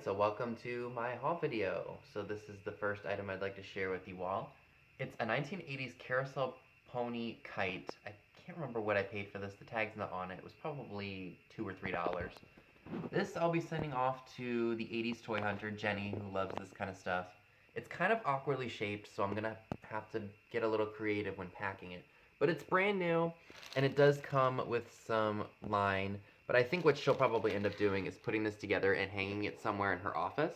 Alright, so welcome to my haul video. So this is the first item I'd like to share with you all. It's a 1980s carousel pony kite. I can't remember what I paid for this. The tag's not on it. It was probably $2 or $3. This I'll be sending off to the 80s toy hunter, Jenny, who loves this kind of stuff. It's kind of awkwardly shaped, so I'm gonna have to get a little creative when packing it. But it's brand new, and it does come with some line. But I think what she'll probably end up doing is putting this together and hanging it somewhere in her office,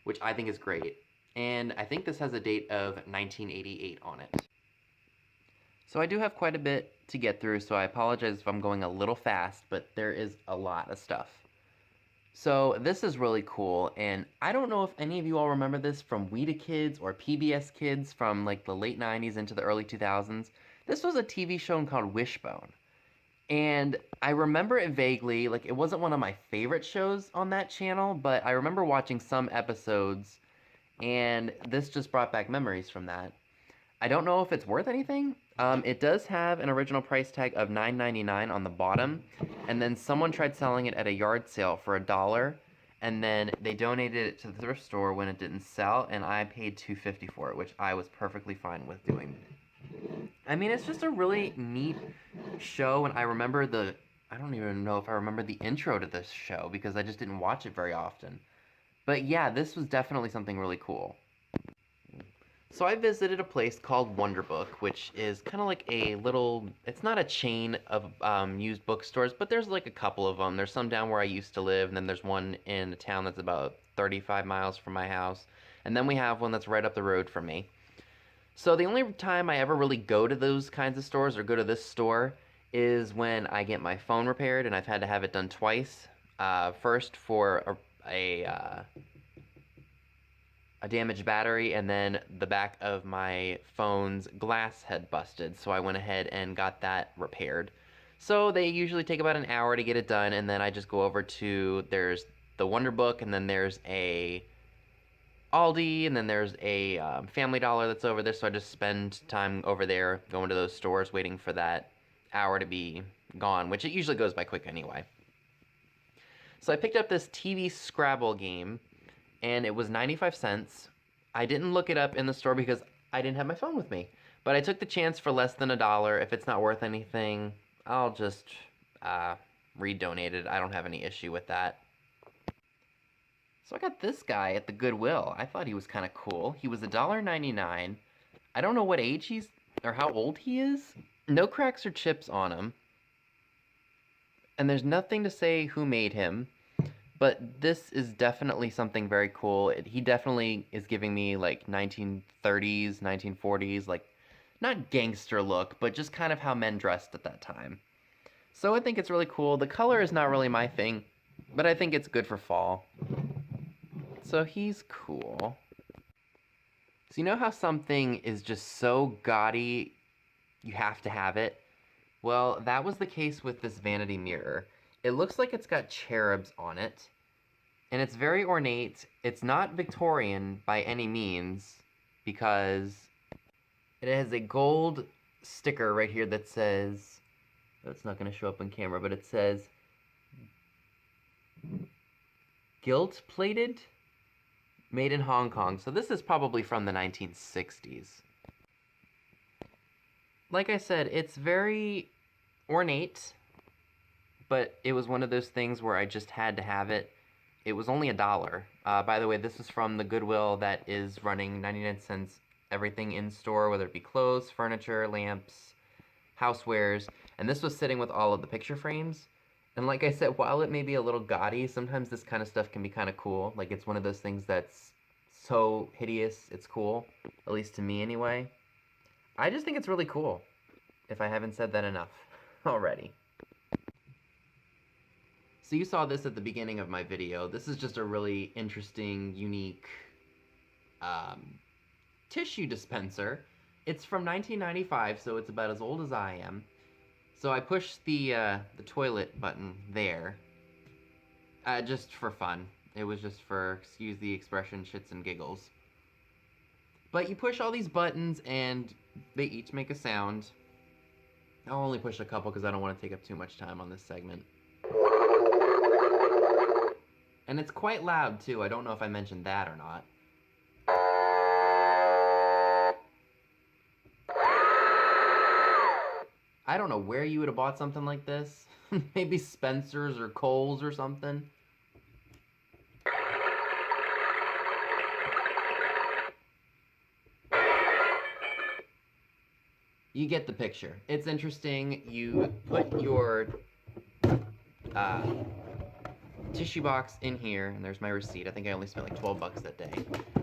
which I think is great. And I think this has a date of 1988 on it. So I do have quite a bit to get through, so I apologize if I'm going a little fast, but there is a lot of stuff. So this is really cool, and I don't know if any of you all remember this from Weta Kids or PBS Kids from like the late 90s into the early 2000s. This was a TV show called Wishbone. And I remember it vaguely, like it wasn't one of my favorite shows on that channel, but I remember watching some episodes, and this just brought back memories from that. I don't know if it's worth anything. It does have an original price tag of $9.99 on the bottom, and then someone tried selling it at a yard sale for $1, and then they donated it to the thrift store when it didn't sell, and I paid $2.50 for it, which I was perfectly fine with doing. I mean, it's just a really neat show, and I don't even know if I remember the intro to this show because I just didn't watch it very often. But yeah, this was definitely something really cool. So I visited a place called Wonderbook, which is kind of like a little, it's not a chain of used bookstores, but there's like a couple of them. There's some down where I used to live, and then there's one in a town that's about 35 miles from my house. And then we have one that's right up the road from me. So the only time I ever really go to those kinds of stores or go to this store is when I get my phone repaired, and I've had to have it done twice. First for a damaged battery, and then the back of my phone's glass had busted, so I went ahead and got that repaired. So they usually take about an hour to get it done, and then I just go over to, there's the Wonder Book, and then there's a Aldi, and then there's a Family Dollar that's over there, so I just spend time over there going to those stores waiting for that hour to be gone, which it usually goes by quick anyway. So I picked up this TV Scrabble game, and it was 95 cents. I didn't look it up in the store because I didn't have my phone with me, but I took the chance for less than $1. If it's not worth anything, I'll just redonate it. I don't have any issue with that. So I got this guy at the Goodwill. I thought he was kind of cool. He was $1.99. I don't know what age he's, or how old he is. No cracks or chips on him. And there's nothing to say who made him. But this is definitely something very cool. He definitely is giving me like 1930s, 1940s, like not gangster look, but just kind of how men dressed at that time. So I think it's really cool. The color is not really my thing, but I think it's good for fall. So he's cool. So you know how something is just so gaudy, you have to have it? Well, that was the case with this vanity mirror. It looks like it's got cherubs on it, and it's very ornate. It's not Victorian by any means, because it has a gold sticker right here that says, oh, it's not going to show up on camera, but it says, gilt-plated, made in Hong Kong. So this is probably from the 1960s. Like I said, it's very ornate, but it was one of those things where I just had to have it. It was only $1. By the way, this is from the Goodwill that is running 99 cents everything in store, whether it be clothes, furniture, lamps, housewares, and this was sitting with all of the picture frames. And like I said, while it may be a little gaudy, sometimes this kind of stuff can be kind of cool. Like it's one of those things that's so hideous, it's cool, at least to me anyway. I just think it's really cool, if I haven't said that enough already. So you saw this at the beginning of my video. This is just a really interesting, unique tissue dispenser. It's from 1995, so it's about as old as I am. So I pushed the toilet button there, just for fun. It was just for, excuse the expression, shits and giggles. But you push all these buttons and they each make a sound. I'll only push a couple because I don't want to take up too much time on this segment. And it's quite loud, too. I don't know if I mentioned that or not. I don't know where you would have bought something like this. Maybe Spencer's or Kohl's or something. You get the picture. It's interesting. You put your tissue box in here, and there's my receipt. I think I only spent like 12 bucks that day.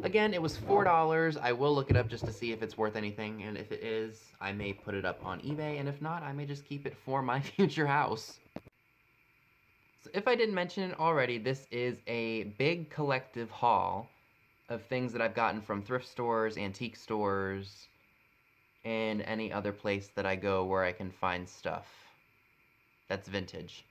Again, it was $4. I will look it up just to see if it's worth anything, and if it is, I may put it up on eBay, and if not, I may just keep it for my future house. So if I didn't mention it already, this is a big collective haul of things that I've gotten from thrift stores, antique stores, and any other place that I go where I can find stuff that's vintage.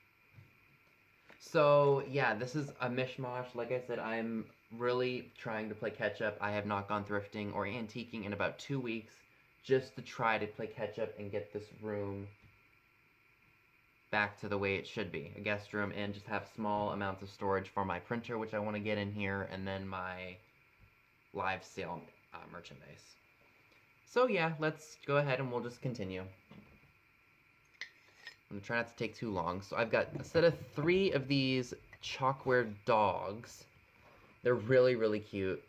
So yeah, this is a mishmash. Like I said, I'm really trying to play catch up. I have not gone thrifting or antiquing in about 2 weeks just to try to play catch up and get this room back to the way it should be. A guest room, and just have small amounts of storage for my printer, which I want to get in here, and then my live sale merchandise. So yeah, let's go ahead and we'll just continue. I'm gonna try not to take too long. So I've got a set of 3 of these chalkware dogs. They're really, really cute.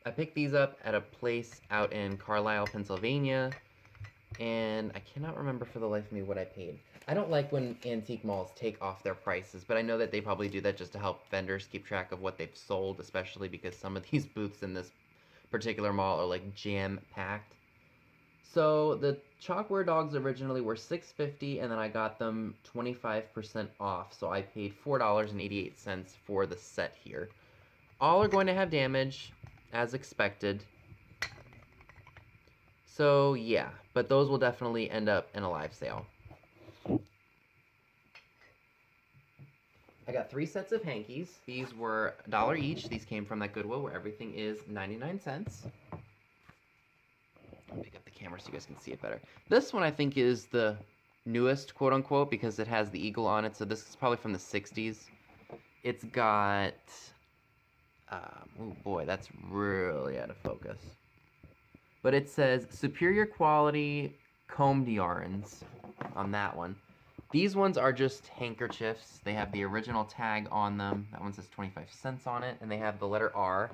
I picked these up at a place out in Carlisle, Pennsylvania, and I cannot remember for the life of me what I paid. I don't like when antique malls take off their prices, but I know that they probably do that just to help vendors keep track of what they've sold, especially because some of these booths in this particular mall are like jam-packed. So the chalkware dogs originally were $6.50, and then I got them 25% off, so I paid $4.88 for the set here. All are going to have damage, as expected. So yeah, but those will definitely end up in a live sale. I got 3 sets of hankies. These were $1 each. These came from that Goodwill where everything is 99 cents. I'll pick up the camera so you guys can see it better. This one I think is the newest, quote unquote, because it has the eagle on it. So this is probably from the 60s. It's got, oh boy, that's really out of focus. But it says superior quality combed yarns on that one. These ones are just handkerchiefs. They have the original tag on them. That one says 25 cents on it, and they have the letter R.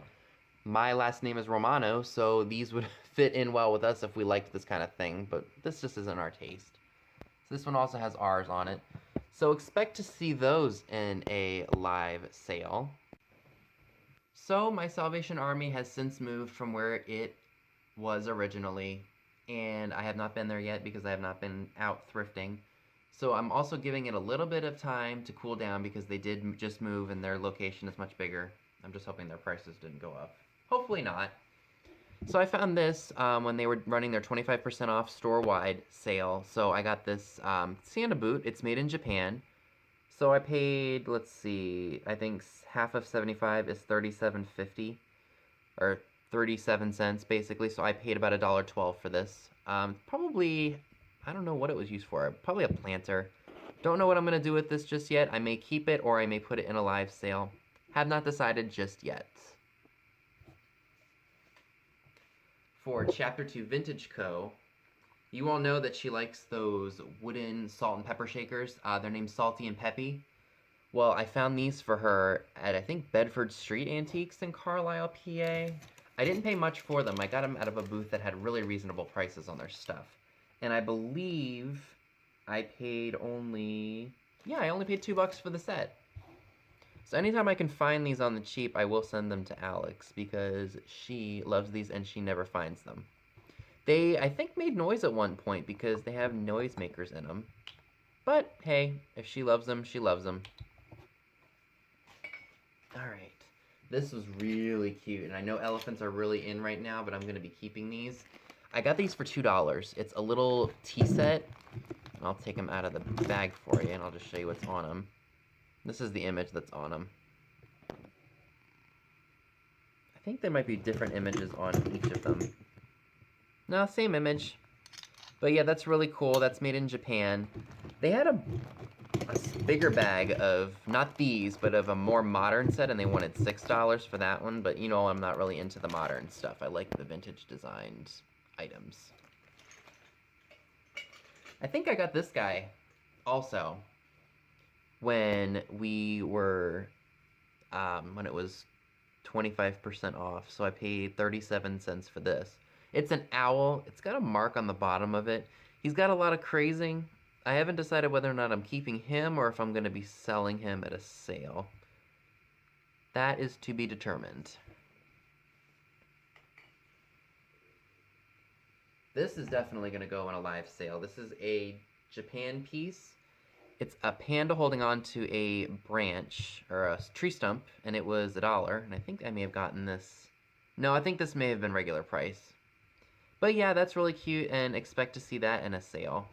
My last name is Romano, so these would fit in well with us if we liked this kind of thing, but this just isn't our taste. So this one also has R's on it. So expect to see those in a live sale. So my Salvation Army has since moved from where it was originally, and I have not been there yet because I have not been out thrifting. So I'm also giving it a little bit of time to cool down because they did just move and their location is much bigger. I'm just hoping their prices didn't go up. Hopefully not. So I found this when they were running their 25% off store-wide sale. So I got this Santa boot. It's made in Japan. So I paid, let's see, I think half of 75 is $37.50, or 37 cents basically. So I paid about $1.12 for this. Probably, I don't know what it was used for. Probably a planter. Don't know what I'm going to do with this just yet. I may keep it or I may put it in a live sale. Have not decided just yet. For Chapter 2 Vintage Co., you all know that she likes those wooden salt and pepper shakers. They're named Salty and Peppy. Well, I found these for her at, I think, Bedford Street Antiques in Carlisle, PA. I didn't pay much for them. I got them out of a booth that had really reasonable prices on their stuff. And I believe I paid only... yeah, I only paid $2 for the set. So anytime I can find these on the cheap, I will send them to Alex because she loves these and she never finds them. They, I think, made noise at one point because they have noisemakers in them. But, hey, if she loves them, she loves them. Alright. This was really cute, and I know elephants are really in right now, but I'm going to be keeping these. I got these for $2. It's a little tea set. I'll take them out of the bag for you, and I'll just show you what's on them. This is the image that's on them. I think there might be different images on each of them. No, same image. But yeah, that's really cool. That's made in Japan. They had a bigger bag of, not these, but of a more modern set, and they wanted $6 for that one, but you know I'm not really into the modern stuff. I like the vintage designed items. I think I got this guy also when we were, when it was 25% off, so I paid 37 cents for this. It's an owl. It's got a mark on the bottom of it. He's got a lot of crazing. I haven't decided whether or not I'm keeping him or if I'm going to be selling him at a sale. That is to be determined. This is definitely going to go on a live sale. This is a Japan piece. It's a panda holding on to a branch, or a tree stump, and it was $1. And I think I may have gotten this... No, I think this may have been regular price. But yeah, that's really cute, and expect to see that in a sale.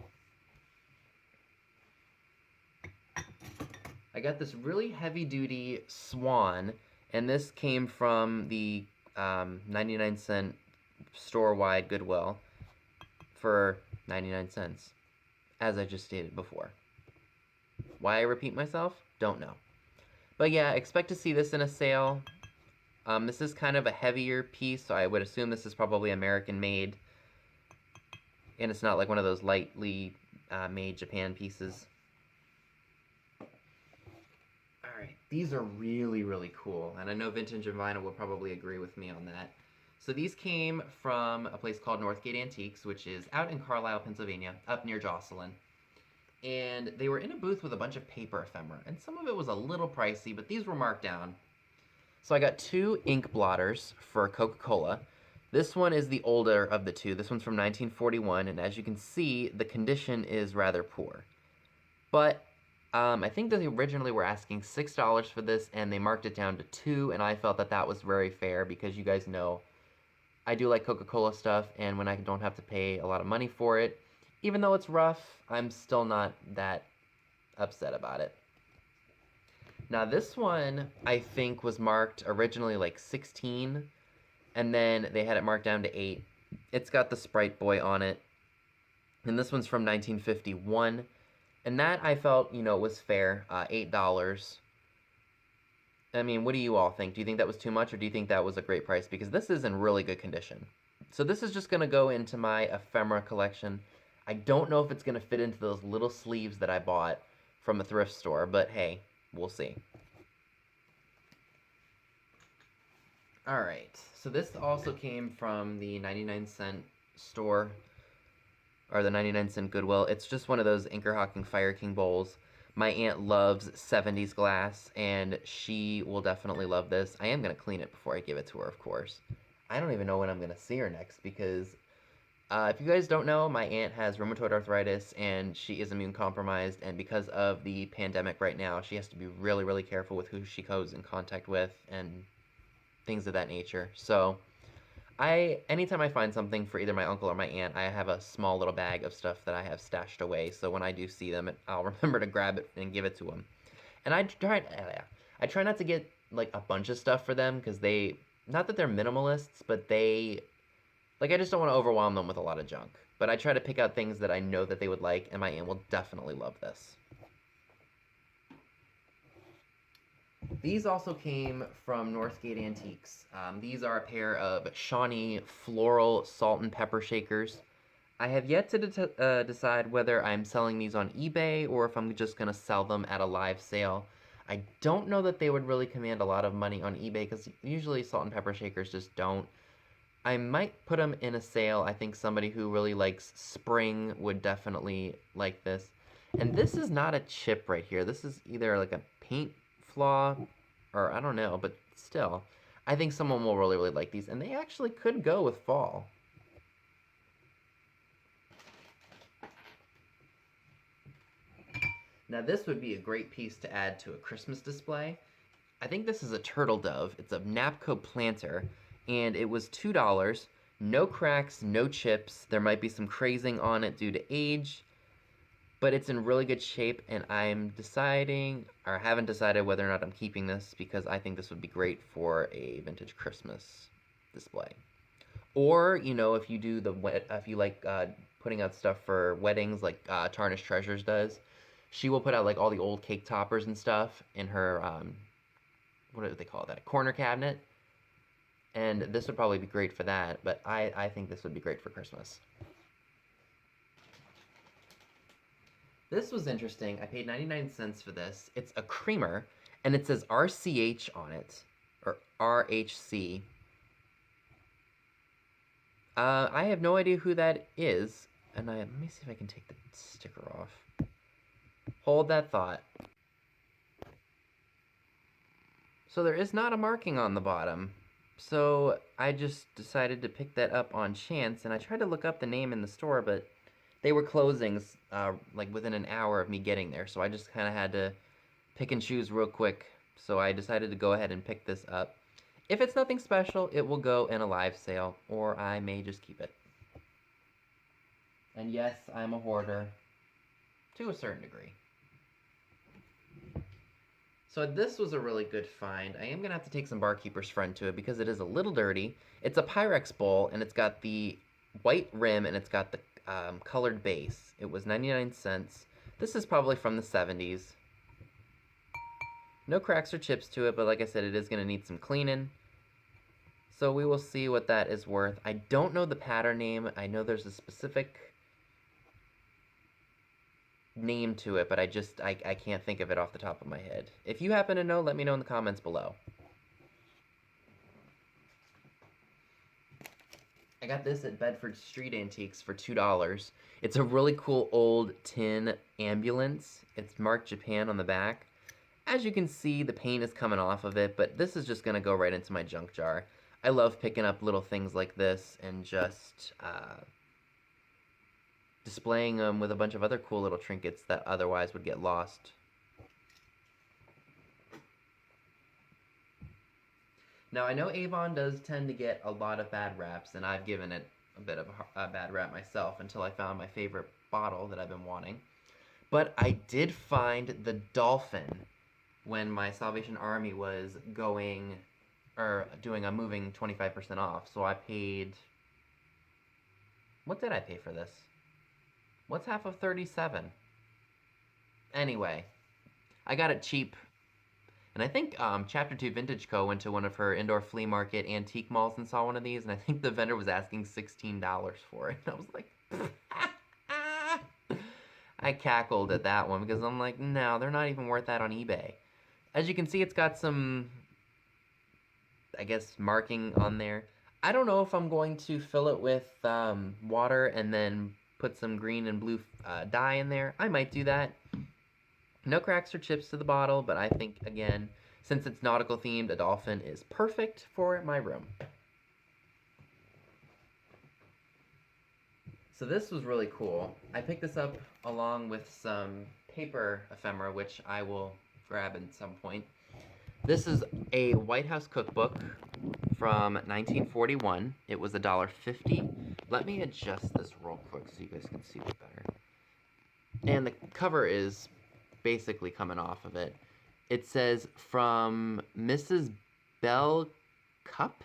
I got this really heavy-duty swan, and this came from the 99-cent store-wide Goodwill for 99 cents, as I just stated before. Why I repeat myself? Don't know. But yeah, expect to see this in a sale. This is kind of a heavier piece, so I would assume this is probably American-made. And it's not like one of those lightly made Japan pieces. Alright, these are really, really cool. And I know Vintage and Vinyl will probably agree with me on that. So these came from a place called Northgate Antiques, which is out in Carlisle, Pennsylvania, up near Jocelyn. And they were in a booth with a bunch of paper ephemera, and some of it was a little pricey, but these were marked down. So I got 2 ink blotters for Coca-Cola. This one is the older of the two. This one's from 1941, and as you can see, the condition is rather poor. But I think that they originally were asking $6 for this, and they marked it down to $2, and I felt that that was very fair, because you guys know I do like Coca-Cola stuff, and when I don't have to pay a lot of money for it, even though it's rough, I'm still not that upset about it. Now this one, I think, was marked originally like 16, and then they had it marked down to 8. It's got the Sprite Boy on it, and this one's from 1951, and that I felt, you know, was fair, $8. I mean, what do you all think? Do you think that was too much, or do you think that was a great price? Because this is in really good condition. So this is just going to go into my ephemera collection. I don't know if it's going to fit into those little sleeves that I bought from a thrift store, but hey, we'll see. Alright, so this also came from the 99-cent store, or the 99-cent Goodwill. It's just one of those Inkerhocking Fire King bowls. My aunt loves 70s glass, and she will definitely love this. I am going to clean it before I give it to her, of course. I don't even know when I'm going to see her next, because if you guys don't know, my aunt has rheumatoid arthritis, and she is immune compromised, and because of the pandemic right now, she has to be really, really careful with who she goes in contact with, and things of that nature. So, anytime I find something for either my uncle or my aunt, I have a small little bag of stuff that I have stashed away, so when I do see them, I'll remember to grab it and give it to them. And I try not to get, like, a bunch of stuff for them, because not that they're minimalists, but I just don't want to overwhelm them with a lot of junk. But I try to pick out things that I know that they would like, and my aunt will definitely love this. These also came from Northgate Antiques. These are a pair of Shawnee floral salt and pepper shakers. I have yet to decide whether I'm selling these on eBay or if I'm just going to sell them at a live sale. I don't know that they would really command a lot of money on eBay, because usually salt and pepper shakers just don't. I might put them in a sale. I think somebody who really likes spring would definitely like this. And this is not a chip right here. This is either like a paint flaw, or I don't know, but still, I think someone will really, really like these, and they actually could go with fall. Now this would be a great piece to add to a Christmas display. I think this is a turtle dove. It's a Napco planter, and it was $2. No cracks, no chips. There might be some crazing on it due to age, but it's in really good shape, and I'm deciding, or haven't decided, whether or not I'm keeping this, because I think this would be great for a vintage Christmas display. Or, you know, if you do if you like putting out stuff for weddings, like Tarnished Treasures does, She will put out like all the old cake toppers and stuff in her what do they call that? A corner cabinet. And this would probably be great for that, but I think this would be great for Christmas. This was interesting. I paid 99 cents for this. It's a creamer, and it says RCH on it, or RHC. I have no idea who that is, and let me see if I can take the sticker off. Hold that thought. So there is not a marking on the bottom. So I just decided to pick that up on chance, and I tried to look up the name in the store, but they were closing like within an hour of me getting there, so I just kind of had to pick and choose real quick. So I decided to go ahead and pick this up. If it's nothing special, it will go in a live sale, or I may just keep it. And yes, I'm a hoarder, to a certain degree. So this was a really good find. I am going to have to take some Barkeeper's Friend to it because it is a little dirty. It's a Pyrex bowl, and it's got the white rim, and it's got the colored base. It was 99 cents. This is probably from the 70s. No cracks or chips to it, but like I said, it is going to need some cleaning. So we will see what that is worth. I don't know the pattern name. I know there's a specific name to it, but I can't think of it off the top of my head. If you happen to know, let me know in the comments below. I got this at Bedford Street Antiques for $2. It's a really cool old tin ambulance. It's marked Japan on the back. As you can see, the paint is coming off of it, but this is just going to go right into my junk jar. I love picking up little things like this and just displaying them with a bunch of other cool little trinkets that otherwise would get lost. Now, I know Avon does tend to get a lot of bad raps, and I've given it a bit of a bad rap myself until I found my favorite bottle that I've been wanting. But I did find the Dolphin when my Salvation Army was going, or doing a moving 25% off. So I paid, what did I pay for this? What's half of 37? Anyway, I got it cheap. And I think Chapter 2 Vintage Co. went to one of her indoor flea market antique malls and saw one of these, and I think the vendor was asking $16 for it. And I was like, I cackled at that one because I'm like, no, they're not even worth that on eBay. As you can see, it's got some, I guess, marking on there. I don't know if I'm going to fill it with water and then put some green and blue dye in there. I might do that. No cracks or chips to the bottle, but I think, again, since it's nautical themed, a dolphin is perfect for my room. So this was really cool. I picked this up along with some paper ephemera, which I will grab at some point. This is a White House cookbook from 1941. It was $1.50. Let me adjust this real quick so you guys can see it better. And the cover is basically coming off of it. It says, from Mrs. Bell Cup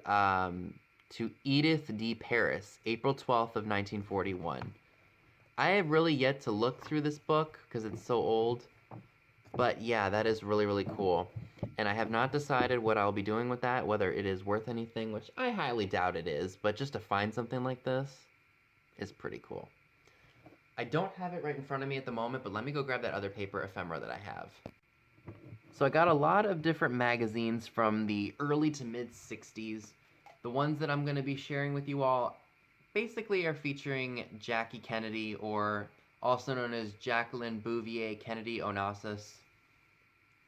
to Edith D. Paris, April 12th of 1941. I have really yet to look through this book because it's so old. But yeah, that is really, really cool. And I have not decided what I'll be doing with that, whether it is worth anything, which I highly doubt it is. But just to find something like this is pretty cool. I don't have it right in front of me at the moment, but let me go grab that other paper ephemera that I have. So I got a lot of different magazines from the early to mid-60s. The ones that I'm going to be sharing with you all basically are featuring Jackie Kennedy, or also known as Jacqueline Bouvier Kennedy Onassis,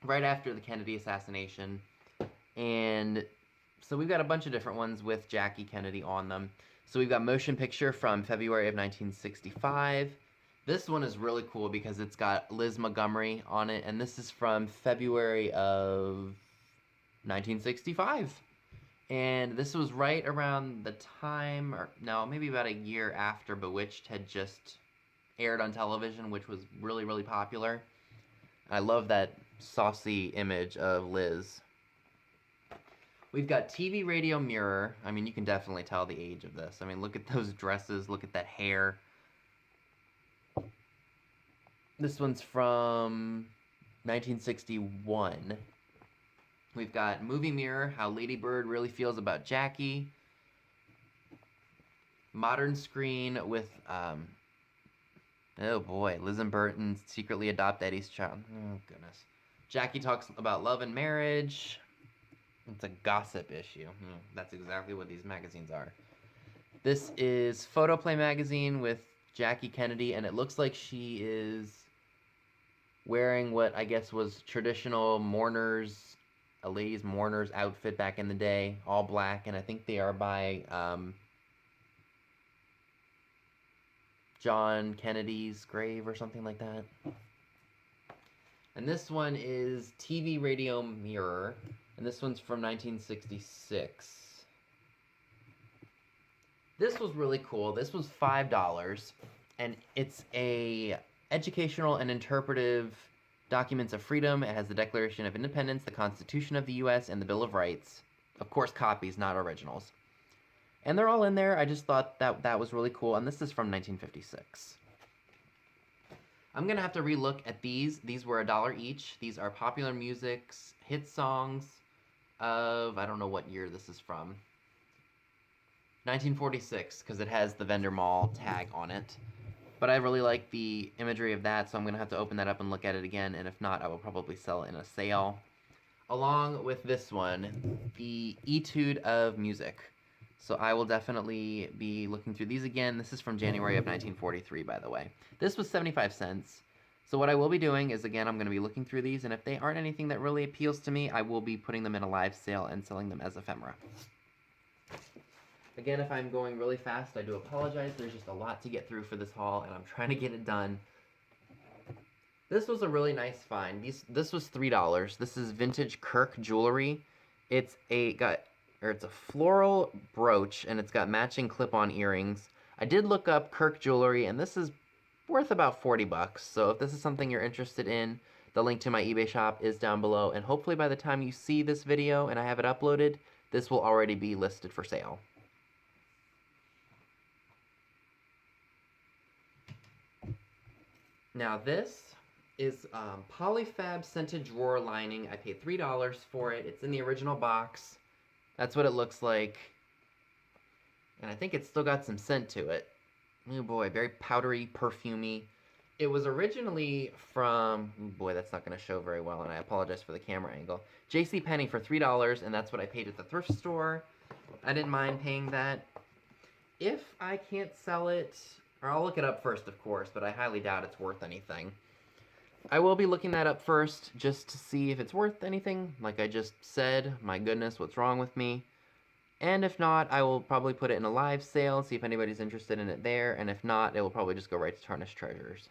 right after the Kennedy assassination. And so we've got a bunch of different ones with Jackie Kennedy on them. So we've got Motion Picture from February of 1965. This one is really cool because it's got Liz Montgomery on it, and this is from February of 1965. And this was right around the time, or no, maybe about a year after Bewitched had just aired on television, which was really, really popular. I love that saucy image of Liz. We've got TV, radio, mirror. I mean, you can definitely tell the age of this. I mean, look at those dresses. Look at that hair. This one's from 1961. We've got Movie Mirror, How Lady Bird Really Feels About Jackie. Modern Screen with, oh boy, Liz and Burton secretly adopt Eddie's child. Oh, goodness. Jackie talks about love and marriage. It's a gossip issue. That's exactly what these magazines are. This is Photoplay magazine with Jackie Kennedy, and it looks like she is wearing what I guess was traditional mourners, a lady's mourner's outfit back in the day, all black, and I think they are by John Kennedy's grave or something like that. And this one is TV Radio Mirror, and this one's from 1966. This was really cool. This was $5, and it's a educational and interpretive documents of freedom. It has the Declaration of Independence, the Constitution of the U.S., and the Bill of Rights. Of course, copies, not originals. And they're all in there. I just thought that was really cool, and this is from 1956. I'm going to have to relook at these. These were $1 each. These are popular music's hit songs of, I don't know what year this is from. 1946, because it has the vendor mall tag on it. But I really like the imagery of that, so I'm going to have to open that up and look at it again, and if not, I will probably sell it in a sale. Along with this one, the Etude of Music. So I will definitely be looking through these again. This is from January of 1943, by the way. This was 75 cents. So what I will be doing is, again, I'm going to be looking through these, and if they aren't anything that really appeals to me, I will be putting them in a live sale and selling them as ephemera. Again, if I'm going really fast, I do apologize. There's just a lot to get through for this haul, and I'm trying to get it done. This was a really nice find. This was $3. This is vintage Kirk jewelry. It's a floral brooch, and it's got matching clip-on earrings. I did look up Kirk jewelry, and this is worth about $40. So if this is something you're interested in, the link to my eBay shop is down below, and hopefully by the time you see this video and I have it uploaded, this will already be listed for sale. Now this is polyfab scented drawer lining. I paid $3 for it. It's in the original box. That's what it looks like. And I think it's still got some scent to it. Oh boy, very powdery, perfumey. It was originally from, oh boy, that's not going to show very well, and I apologize for the camera angle. JCPenney for $3, and that's what I paid at the thrift store. I didn't mind paying that. If I can't sell it, or I'll look it up first, of course, but I highly doubt it's worth anything. I will be looking that up first, just to see if it's worth anything. Like I just said, my goodness, what's wrong with me? And if not, I will probably put it in a live sale, see if anybody's interested in it there, and if not, it will probably just go right to Tarnished Treasures.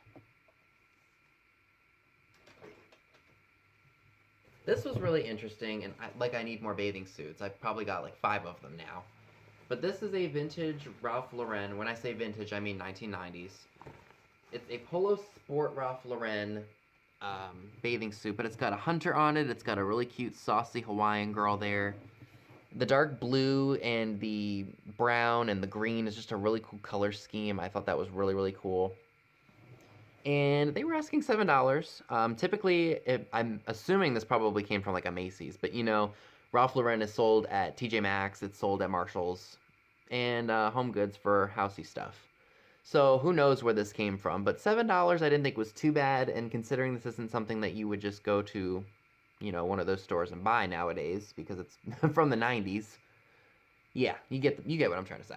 This was really interesting, and I need more bathing suits. I've probably got like 5 of them now. But this is a vintage Ralph Lauren. When I say vintage, I mean 1990s. It's a Polo Sport Ralph Lauren bathing suit, but it's got a hunter on it. It's got a really cute, saucy Hawaiian girl there. The dark blue and the brown and the green is just a really cool color scheme. I thought that was really, really cool. And they were asking $7. Typically, I'm assuming this probably came from like a Macy's, but you know, Ralph Lauren is sold at TJ Maxx, it's sold at Marshall's, and Home Goods for housey stuff. So who knows where this came from, but $7 I didn't think was too bad, and considering this isn't something that you would just go to, you know, one of those stores and buy nowadays, because it's from the 90s, yeah, you get what I'm trying to say.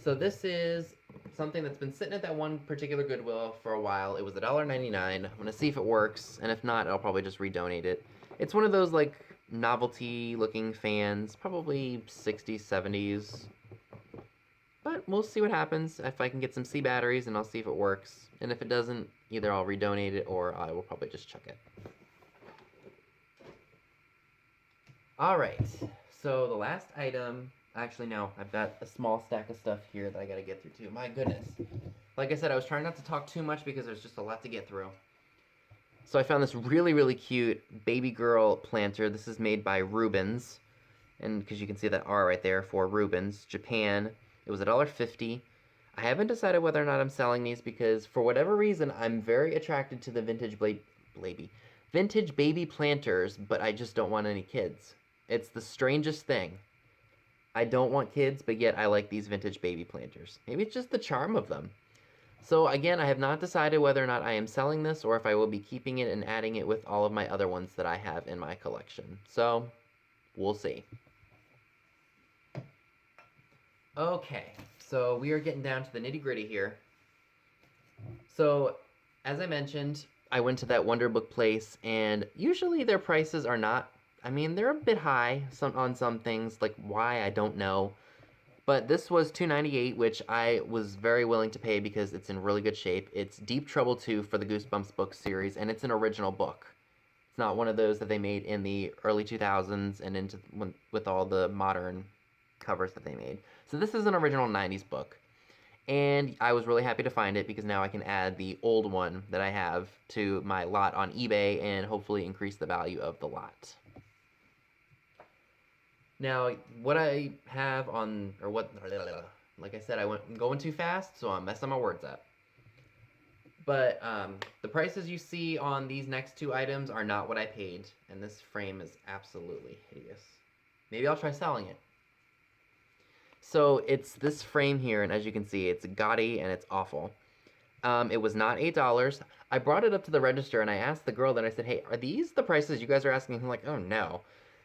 So this is something that's been sitting at that one particular Goodwill for a while. It was $1.99. I'm going to see if it works, and if not, I'll probably just redonate it. It's one of those, like, novelty-looking fans, probably 60s, 70s. But we'll see what happens. If I can get some C batteries, and I'll see if it works. And if it doesn't, either I'll redonate it, or I will probably just chuck it. Alright, so the last item... Actually, no, I've got a small stack of stuff here that I gotta get through, too. My goodness. Like I said, I was trying not to talk too much because there's just a lot to get through. So I found this really, really cute baby girl planter. This is made by Rubens. And because you can see that R right there for Rubens, Japan. It was $1.50. I haven't decided whether or not I'm selling these because for whatever reason I'm very attracted to the vintage baby planters, but I just don't want any kids. It's the strangest thing. I don't want kids, but yet I like these vintage baby planters. Maybe it's just the charm of them. So again, I have not decided whether or not I am selling this or if I will be keeping it and adding it with all of my other ones that I have in my collection. So, we'll see. Okay, so we are getting down to the nitty-gritty here. So, as I mentioned, I went to that Wonder Book place, and usually their prices are not, I mean, they're a bit high on some things, like why, I don't know. But this was $2.98, which I was very willing to pay because it's in really good shape. It's Deep Trouble 2 for the Goosebumps book series, and it's an original book. It's not one of those that they made in the early 2000s and into with all the modern covers that they made. So this is an original 90s book. And I was really happy to find it because now I can add the old one that I have to my lot on eBay and hopefully increase the value of the lot. Now, what I have on, or what, like I said, I'm going too fast, so I'm messing my words up. But the prices you see on these next two items are not what I paid, and this frame is absolutely hideous. Maybe I'll try selling it. So it's this frame here, and as you can see, it's gaudy and it's awful. It was not $8. I brought it up to the register and I asked the girl, then I said, hey, are these the prices you guys are asking? I'm like, oh no.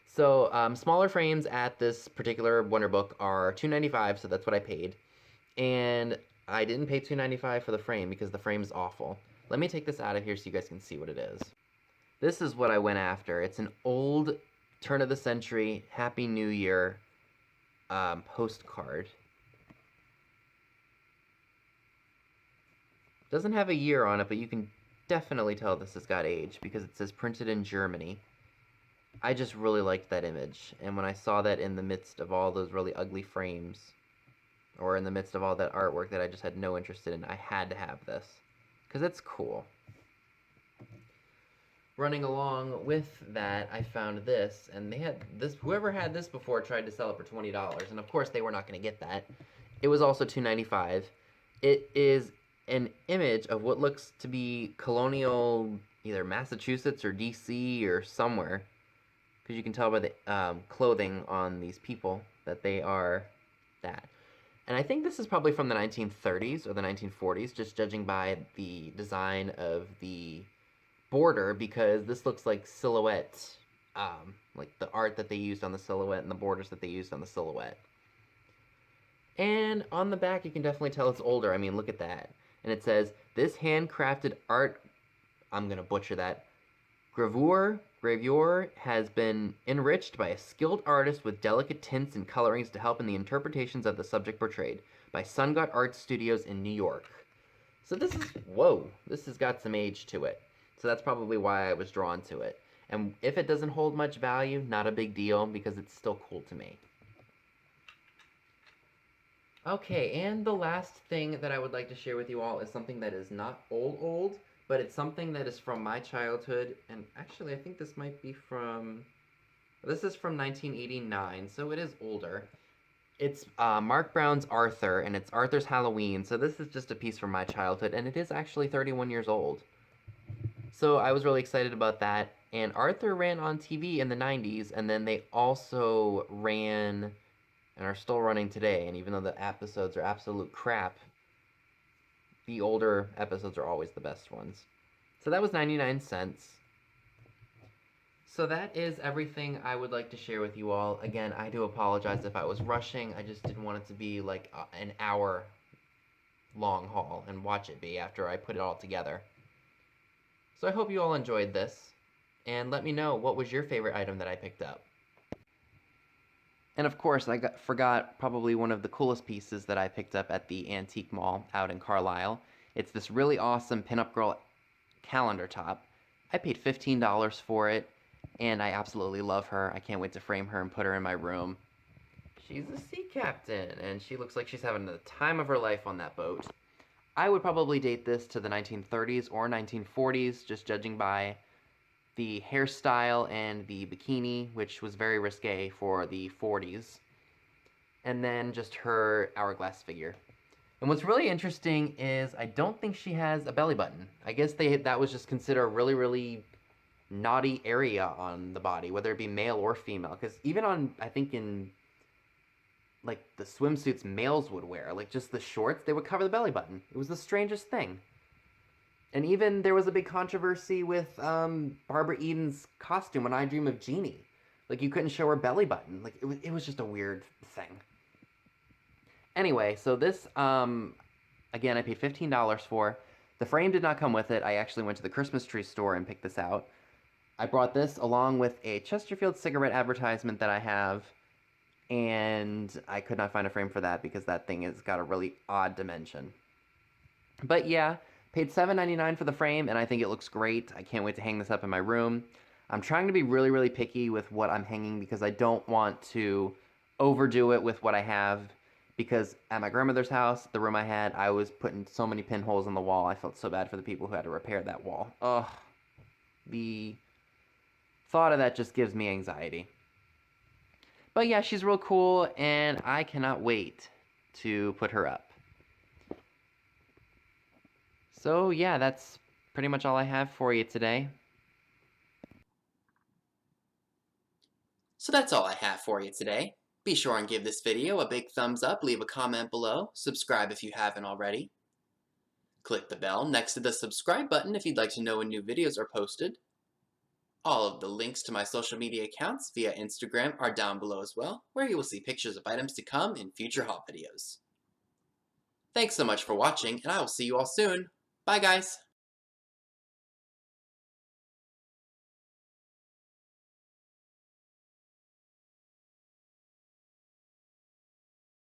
So smaller frames at this particular Wonder Book are $2.95, so that's what I paid. And I didn't pay $2.95 for the frame because the frame is awful. Let me take this out of here so you guys can see what it is. This is what I went after. It's an old turn of the century Happy New Year postcard. Doesn't have a year on it, but you can definitely tell this has got age because it says printed in Germany. I just really liked that image, and when I saw that in the midst of all those really ugly frames, or in the midst of all that artwork that I just had no interest in, I had to have this because it's cool. Running along with that, I found this, and they had this. Whoever had this before tried to sell it for $20, and of course they were not going to get that. It was also $2.95. It is an image of what looks to be colonial, either Massachusetts or DC or somewhere, because you can tell by the clothing on these people that they are that. And I think this is probably from the 1930s or the 1940s, just judging by the design of the border, because this looks like silhouette, like the art that they used on the silhouette and the borders that they used on the silhouette. And on the back, you can definitely tell it's older. I mean, look at that. And it says, this handcrafted art, I'm going to butcher that, gravure has been enriched by a skilled artist with delicate tints and colorings to help in the interpretations of the subject portrayed by Sun God Art Studios in New York. So this is, whoa, this has got some age to it. So that's probably why I was drawn to it. And if it doesn't hold much value, not a big deal because it's still cool to me. Okay, and the last thing that I would like to share with you all is something that is not old, but it's something that is from my childhood, and actually I think this might be from, this is from 1989, so it is older. It's Mark Brown's Arthur, and it's Arthur's Halloween, so this is just a piece from my childhood, and it is actually 31 years old. So I was really excited about that, and Arthur ran on TV in the 90s, and then they also ran and are still running today, and even though the episodes are absolute crap, the older episodes are always the best ones. So that was 99 cents. So that is everything I would like to share with you all. Again, I do apologize if I was rushing. I just didn't want it to be like an hour long haul and watch it be after I put it all together. So I hope you all enjoyed this, and let me know what was your favorite item that I picked up. And of course, I forgot probably one of the coolest pieces that I picked up at the Antique Mall out in Carlisle. It's this really awesome pinup girl calendar top. I paid $15 for it, and I absolutely love her. I can't wait to frame her and put her in my room. She's a sea captain, and she looks like she's having the time of her life on that boat. I would probably date this to the 1930s or 1940s, just judging by the hairstyle and the bikini, which was very risque for the 40s, and then just her hourglass figure. And what's really interesting is I don't think she has a belly button. I guess that was just considered a really, really naughty area on the body, whether it be male or female. Because even on, I think in like the swimsuits males would wear, like just the shorts, they would cover the belly button. It was the strangest thing. And even there was a big controversy with Barbara Eden's costume when I Dream of Jeannie. Like you couldn't show her belly button. Like it was just a weird thing. Anyway, so this again I paid $15 for. The frame did not come with it. I actually went to the Christmas tree store and picked this out. I brought this along with a Chesterfield cigarette advertisement that I have, and I could not find a frame for that because that thing has got a really odd dimension. But yeah, paid $7.99 for the frame, and I think it looks great. I can't wait to hang this up in my room. I'm trying to be really, really picky with what I'm hanging because I don't want to overdo it with what I have. Because at my grandmother's house, the room I had, I was putting so many pinholes in the wall. I felt so bad for the people who had to repair that wall. Ugh. The thought of that just gives me anxiety. But yeah, she's real cool, and I cannot wait to put her up. So yeah, that's pretty much all I have for you today. So that's all I have for you today. Be sure and give this video a big thumbs up, leave a comment below, subscribe if you haven't already. Click the bell next to the subscribe button if you'd like to know when new videos are posted. All of the links to my social media accounts via Instagram are down below as well, where you will see pictures of items to come in future haul videos. Thanks so much for watching, and I will see you all soon. Bye guys!